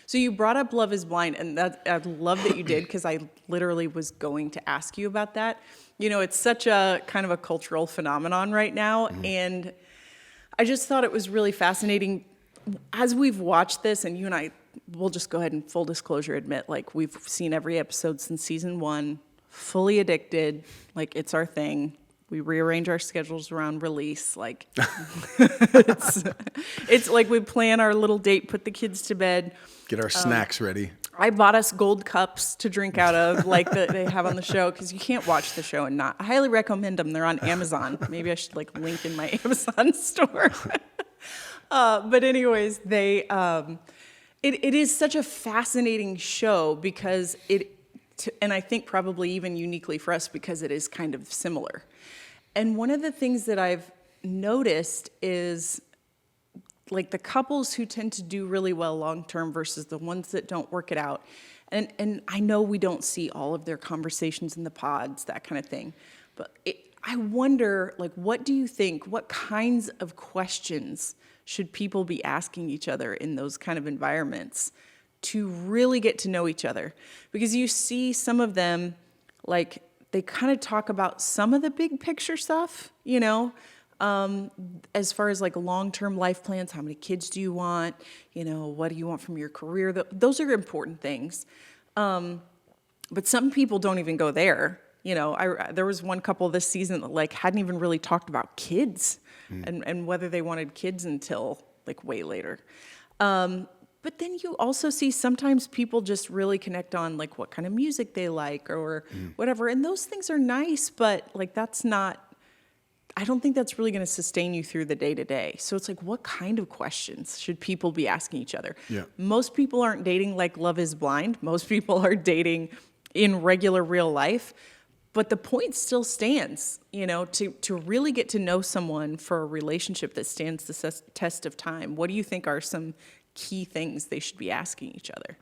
So you brought up Love is Blind, and that I love that you did, because I literally was going to ask you about that. You know, it's such a kind of a cultural phenomenon right now, and I just thought it was really fascinating as we've watched this, and you and I will just go ahead and full disclosure admit, like, we've seen every episode since season 1, fully addicted, like, it's our thing. We rearrange our schedules around release. Like, it's like we plan our little date, put the kids to bed. Get our snacks ready. I bought us gold cups to drink out of, like that they have on the show, because you can't watch the show and not. I highly recommend them. They're on Amazon. Maybe I should like link in my Amazon store. But anyways, it is such a fascinating show because and I think probably even uniquely for us because it is kind of similar. And one of the things that I've noticed is like the couples who tend to do really well long term versus the ones that don't work it out. And I know we don't see all of their conversations in the pods, that kind of thing. But I wonder, like, what do you think? What kinds of questions should people be asking each other in those kind of environments to really get to know each other? Because you see some of them, like, they kind of talk about some of the big picture stuff, you know, as far as like long-term life plans. How many kids do you want? You know, what do you want from your career? Those are important things. But some people don't even go there. You know, there was one couple this season that like hadn't even really talked about kids and whether they wanted kids until like way later. But then you also see sometimes people just really connect on like what kind of music they like or whatever. And those things are nice, but like I don't think that's really going to sustain you through the day to day. So it's like, what kind of questions should people be asking each other? Yeah. Most people aren't dating like Love is Blind. Most people are dating in regular real life. But the point still stands, you know, to really get to know someone for a relationship that stands the test of time. What do you think are some key things they should be asking each other?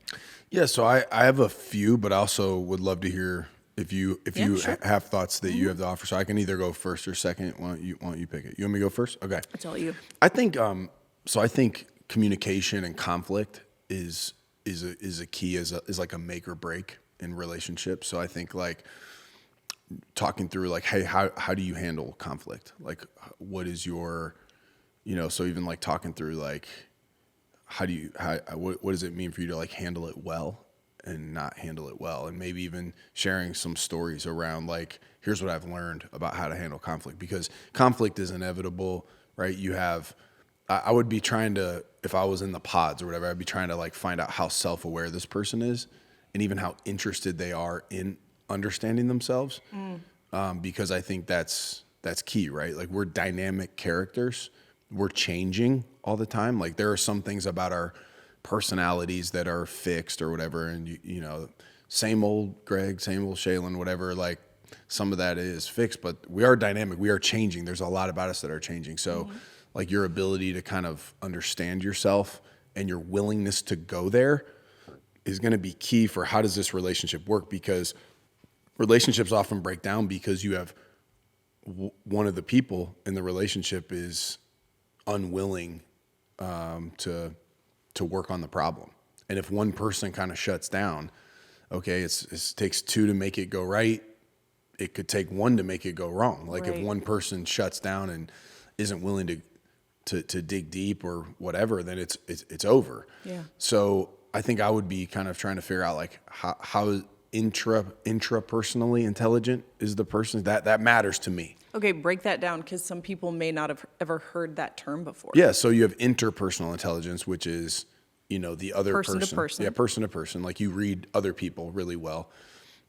Yeah, so I have a few, but I also would love to hear if you sure. have thoughts that you have to offer. So I can either go first or second. Why don't you pick it? You want me to go first? Okay. It's all you. I think I think communication and conflict is a key, is like a make or break in relationships. So I think like talking through like, hey, how do you handle conflict? Like, what is your, you know, so even like talking through like, what does it mean for you to like handle it well and not handle it well? And maybe even sharing some stories around like, here's what I've learned about how to handle conflict, because conflict is inevitable, right? I would be trying to, if I was in the pods or whatever, I'd be trying to like find out how self-aware this person is and even how interested they are in understanding themselves. Because I think that's key, right? Like, we're dynamic characters. We're changing all the time. Like, there are some things about our personalities that are fixed or whatever. And you know, same old Greg, same old Shaylyn, whatever, like some of that is fixed, but we are dynamic. We are changing. There's a lot about us that are changing. So like your ability to kind of understand yourself and your willingness to go there is going to be key for how does this relationship work, because relationships often break down because you have one of the people in the relationship is unwilling to work on the problem. And if one person kind of shuts down, okay, it takes two to make it go right. It could take one to make it go wrong. Like, right. If one person shuts down and isn't willing to dig deep or whatever, then it's over. Yeah. So I think I would be kind of trying to figure out like how intrapersonally intelligent is the person. That matters to me. Okay, break that down, because some people may not have ever heard that term before. Yeah, so you have interpersonal intelligence, which is, you know, the other person. Person to person. Yeah, person to person. Like, you read other people really well.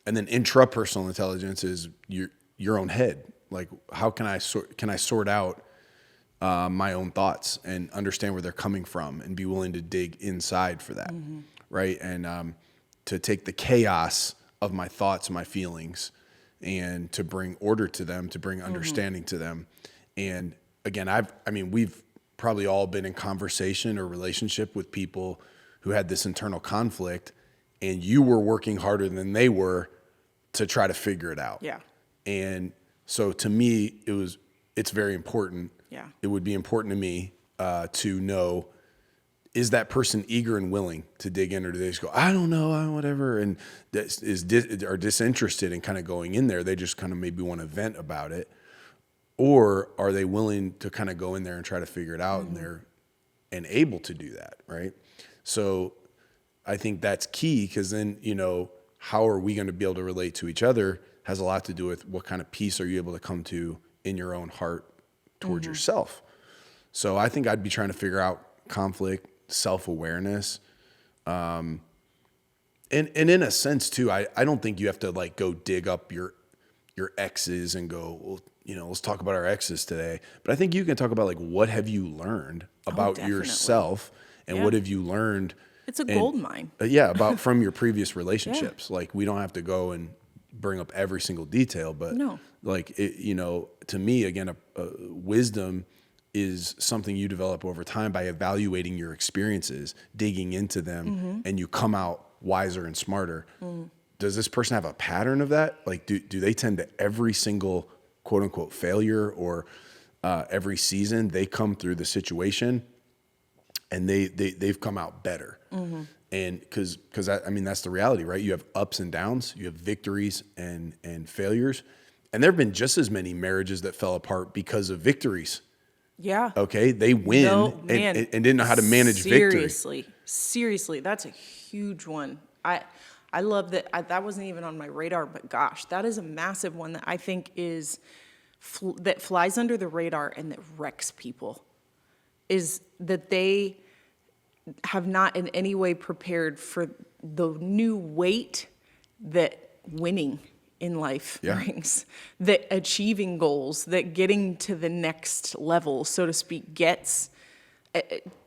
And then intrapersonal intelligence is your own head. Like, how can I sort out my own thoughts and understand where they're coming from and be willing to dig inside for that, right? And to take the chaos of my thoughts and my feelings and to bring order to them, to bring understanding to them. And again, we've probably all been in conversation or relationship with people who had this internal conflict, and you were working harder than they were to try to figure it out. Yeah. And so to me, it's very important. Yeah. It would be important to me to know is that person eager and willing to dig in, or do they just go, I don't know, whatever, and are disinterested in kind of going in there? They just kind of maybe want to vent about it. Or are they willing to kind of go in there and try to figure it out, and able to do that, right? So I think that's key, because then, how are we going to be able to relate to each other has a lot to do with what kind of peace are you able to come to in your own heart towards yourself. So I think I'd be trying to figure out conflict, self-awareness. And in a sense too, I don't think you have to like go dig up your exes and go, well, let's talk about our exes today. But I think you can talk about like, what have you learned about yourself, and what have you learned? It's a gold mine. About from your previous relationships. Like, we don't have to go and bring up every single detail, but like, to me, again, wisdom is something you develop over time by evaluating your experiences, digging into them, and you come out wiser and smarter. Does this person have a pattern of that? Like, do they tend to every single quote unquote failure or every season they come through the situation and they've come out better? And because that's the reality, right? You have ups and downs, you have victories and failures, and there have been just as many marriages that fell apart because of victories. Yeah. Okay. They win and didn't know how to manage victory. Seriously, that's a huge one. I love that. That wasn't even on my radar, but gosh, that is a massive one that I think is that flies under the radar and that wrecks people. Is that they have not in any way prepared for the new weight that winning in life brings, that achieving goals, that getting to the next level, so to speak, gets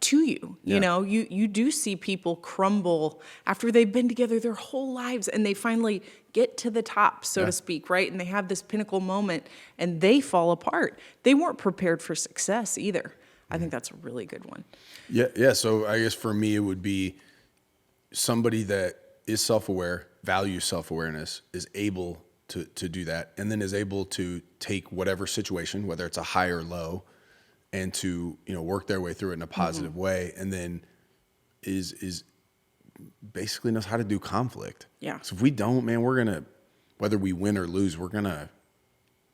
to you. You do see people crumble after they've been together their whole lives and they finally get to the top, so to speak, right? And they have this pinnacle moment and they fall apart. They weren't prepared for success either. I think that's a really good one. Yeah. So I guess for me, it would be somebody that is self-aware, values self-awareness, is able to do that, and then is able to take whatever situation, whether it's a high or low, and to work their way through it in a positive way, and then is basically knows how to do conflict. Yeah. So if we don't, man, we're gonna, whether we win or lose, we're gonna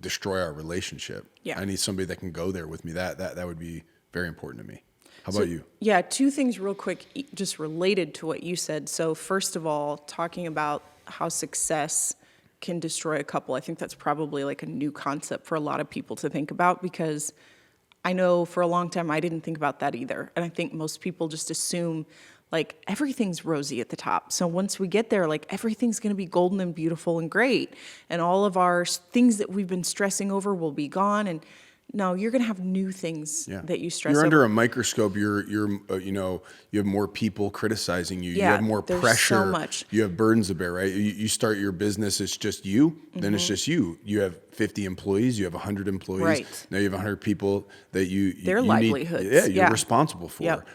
destroy our relationship. Yeah. I need somebody that can go there with me. That would be very important to me. How about you? Yeah, two things real quick, just related to what you said. So first of all, talking about how success can destroy a couple, I think that's probably like a new concept for a lot of people to think about, because I know for a long time I didn't think about that either. And I think most people just assume like everything's rosy at the top. So once we get there, like everything's going to be golden and beautiful and great. And all of our things that we've been stressing over will be gone. And no, you're going to have new things that you stress over. You're under a microscope. You have more people criticizing you. You have more pressure. So much. You have burdens to bear, right? You start your business, it's just you, then it's just you. You have 50 employees, you have 100 employees. Right. Now you have 100 people that their livelihoods. You're responsible for. Yep.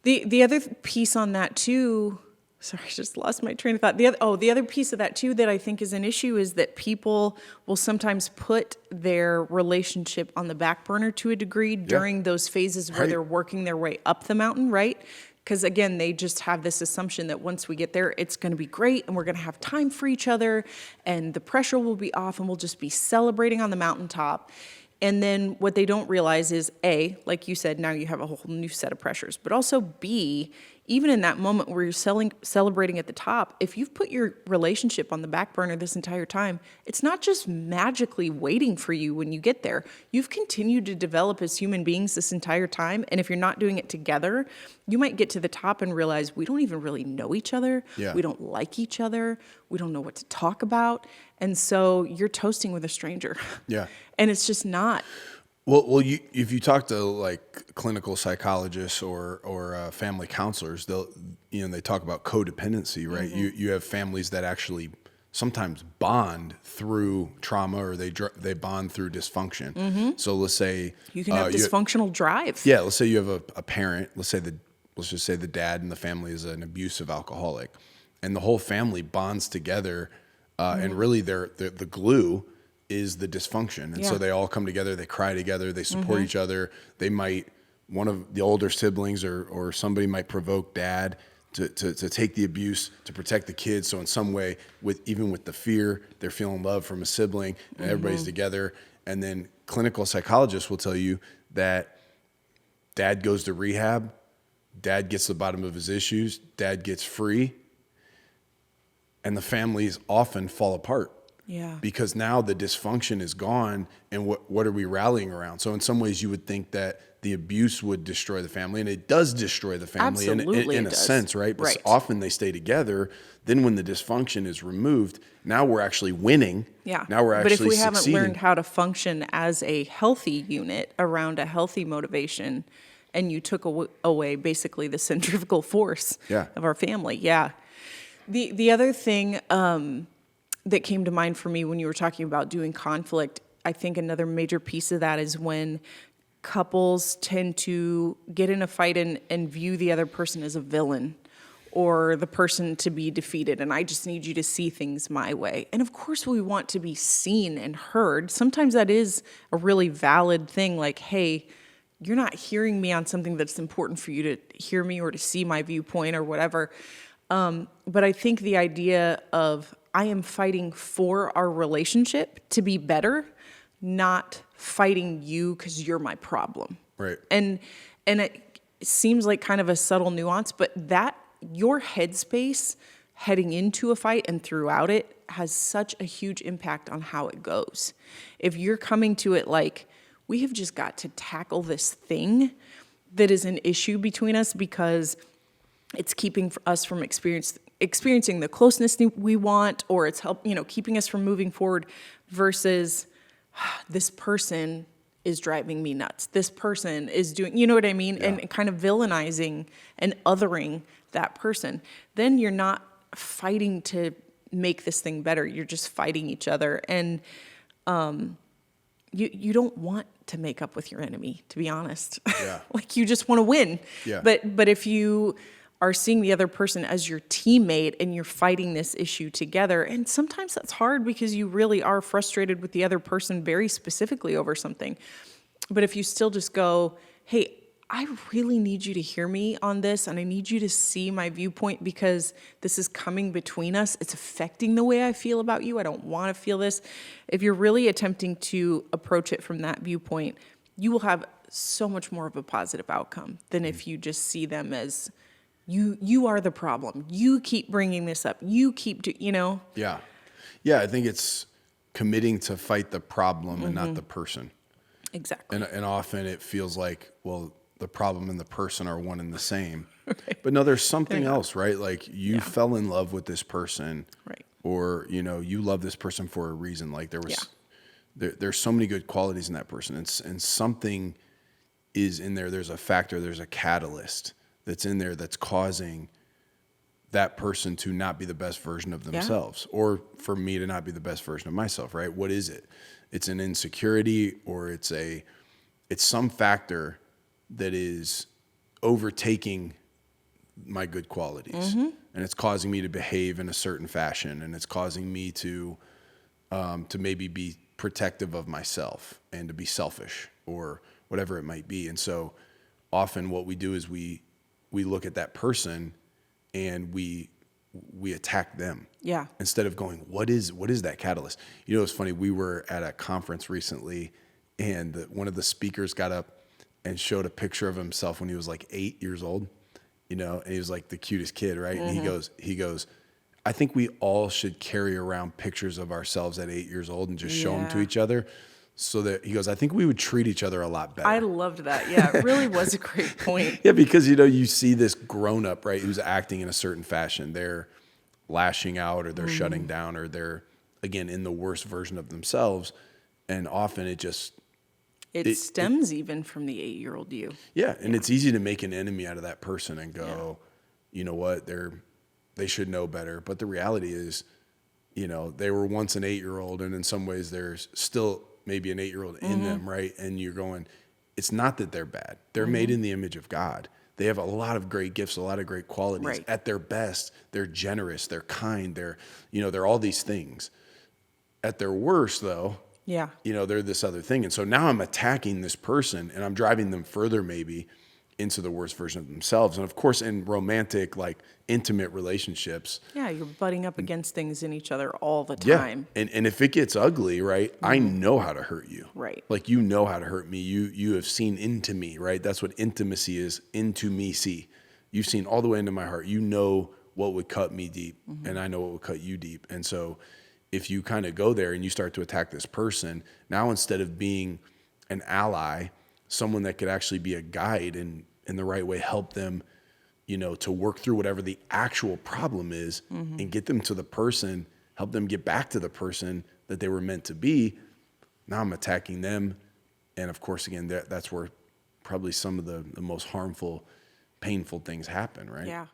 The other piece on that too, sorry, I just lost my train of thought. The other piece of that too that I think is an issue is that people will sometimes put their relationship on the back burner to a degree during those phases where they're working their way up the mountain, right? Because again, they just have this assumption that once we get there, it's going to be great and we're going to have time for each other and the pressure will be off and we'll just be celebrating on the mountaintop. And then what they don't realize is A, like you said, now you have a whole new set of pressures, but also B, even in that moment where you're celebrating at the top, if you've put your relationship on the back burner this entire time, it's not just magically waiting for you when you get there. You've continued to develop as human beings this entire time. And if you're not doing it together, you might get to the top and realize we don't even really know each other. Yeah. We don't like each other. We don't know what to talk about. And so you're toasting with a stranger. Yeah. And it's just not. Well, if you talk to like clinical psychologists or family counselors, they talk about codependency, right? You have families that actually sometimes bond through trauma, or they bond through dysfunction. So let's say you can have dysfunctional drive. Yeah, let's say you have a parent. Let's just say the dad in the family is an abusive alcoholic, and the whole family bonds together, and really the glue is the dysfunction. And so they all come together, they cry together, they support each other. They might one of the older siblings or somebody might provoke dad to take the abuse to protect the kids. So in some way, even with the fear, they're feeling love from a sibling and everybody's together. And then clinical psychologists will tell you that dad goes to rehab, dad gets to the bottom of his issues, dad gets free, and the families often fall apart. Yeah. Because now the dysfunction is gone, and what are we rallying around? So in some ways you would think that the abuse would destroy the family, and it does destroy the family in a sense, right? But often they stay together. Then when the dysfunction is removed, now we're actually winning. Yeah. Now we're actually But if we haven't succeeding. learned how to function as a healthy unit around a healthy motivation, and you took away basically the centrifugal force of our family. Yeah. The other thing that came to mind for me when you were talking about doing conflict, I think another major piece of that is when couples tend to get in a fight and view the other person as a villain or the person to be defeated, and I just need you to see things my way. And of course we want to be seen and heard. Sometimes that is a really valid thing, like, hey, you're not hearing me on something that's important for you to hear me or to see my viewpoint or whatever. But I think the idea of I am fighting for our relationship to be better, not fighting you because you're my problem. Right. And it seems like kind of a subtle nuance, but that your headspace heading into a fight and throughout it has such a huge impact on how it goes. If you're coming to it like, we have just got to tackle this thing that is an issue between us because it's keeping us from experiencing the closeness we want, or it's keeping us from moving forward, versus this person is driving me nuts. This person is doing, you know what I mean? Yeah. And kind of villainizing and othering that person. Then you're not fighting to make this thing better. You're just fighting each other. And you don't want to make up with your enemy, to be honest. Yeah. Like you just want to win. Yeah. But if you are seeing the other person as your teammate and you're fighting this issue together, and sometimes that's hard because you really are frustrated with the other person very specifically over something. But if you still just go, hey, I really need you to hear me on this, and I need you to see my viewpoint because this is coming between us. It's affecting the way I feel about you. I don't want to feel this. If you're really attempting to approach it from that viewpoint, you will have so much more of a positive outcome than if you just see them as you are the problem. You keep bringing this up. You keep Yeah. Yeah, I think it's committing to fight the problem and not the person. Exactly. And often it feels like, well, the problem and the person are one and the same. Right. But no, there's something else, right? Like you fell in love with this person. Right. Or, you love this person for a reason. Like there's so many good qualities in that person. And something is in there. There's a factor, there's a catalyst that's in there that's causing that person to not be the best version of themselves, or for me to not be the best version of myself, right? What is it? It's an insecurity, or it's some factor that is overtaking my good qualities, and it's causing me to behave in a certain fashion, and it's causing me to maybe be protective of myself and to be selfish or whatever it might be. And so often what we do is we look at that person and we attack them. Yeah. Instead of going, what is that catalyst? It's funny. We were at a conference recently, and one of the speakers got up and showed a picture of himself when he was like 8 years old, and he was like the cutest kid, right? And he goes, I think we all should carry around pictures of ourselves at 8 years old and just show them to each other. So that he goes, I think we would treat each other a lot better. I loved that. Yeah, it really was a great point. Yeah, because, you see this grown up, right, who's acting in a certain fashion. They're lashing out, or they're shutting down, or they're, again, in the worst version of themselves. And often it stems even from the 8-year-old you. Yeah, and it's easy to make an enemy out of that person and go, you know what, they should know better. But the reality is, they were once an 8-year-old, and in some ways there's still maybe an 8-year-old in them, right? And you're going, it's not that they're bad. They're made in the image of God. They have a lot of great gifts, a lot of great qualities. Right. At their best, they're generous, they're kind, they're all these things. At their worst, though, Yeah. You know, they're this other thing. And so now I'm attacking this person and I'm driving them further maybe into the worst version of themselves. And of course, in romantic, like intimate relationships. Yeah, you're butting up against things in each other all the Yeah. time. And if it gets ugly, right, I know how to hurt you. Right. Like, you know how to hurt me. You have seen into me, right? That's what intimacy is. Into me, see. You've seen all the way into my heart. You know what would cut me deep, and I know what would cut you deep. And so if you kind of go there and you start to attack this person, now instead of being an ally, someone that could actually be a guide and in the right way help them, you know, to work through whatever the actual problem is and get them to the person, help them get back to the person that they were meant to be. Now I'm attacking them. And of course, again, that's where probably some of the most harmful, painful things happen, right? Yeah.